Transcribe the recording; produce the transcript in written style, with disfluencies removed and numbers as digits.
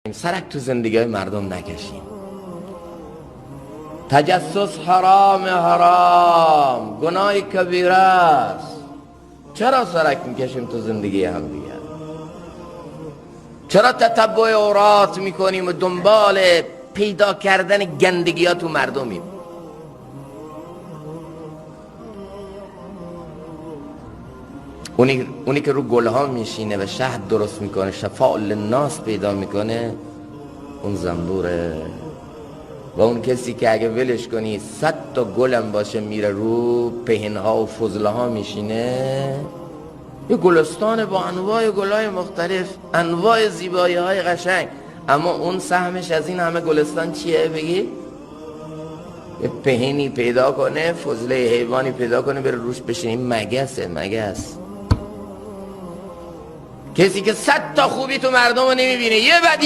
سرک تو زندگی های مردم نکشیم. تجسس حرام گناه کبیره است. چرا سرک میکشیم تو زندگی هم دیگه؟ چرا تتبع عورات میکنیم و دنبال پیدا کردن گندگی ها تو مردمیم؟ اونی که رو گلها میشینه و شهد درست میکنه، شفاء للناس پیدا میکنه، اون زنبوره. و اون کسی که اگه ولش کنی 100 تا گلم باشه میره رو پهنها و فضلها میشینه، یه گلستان با انواع گلهای مختلف، انواع زیبایی های قشنگ، اما اون سهمش از این همه گلستان چیه؟ بگی یه پهنی پیدا کنه، فضله حیوانی پیدا کنه، بره روش بشینه. مگسه، مگس. کسی که 100 تا خوبی تو مردم رو نمیبینه، یه بدی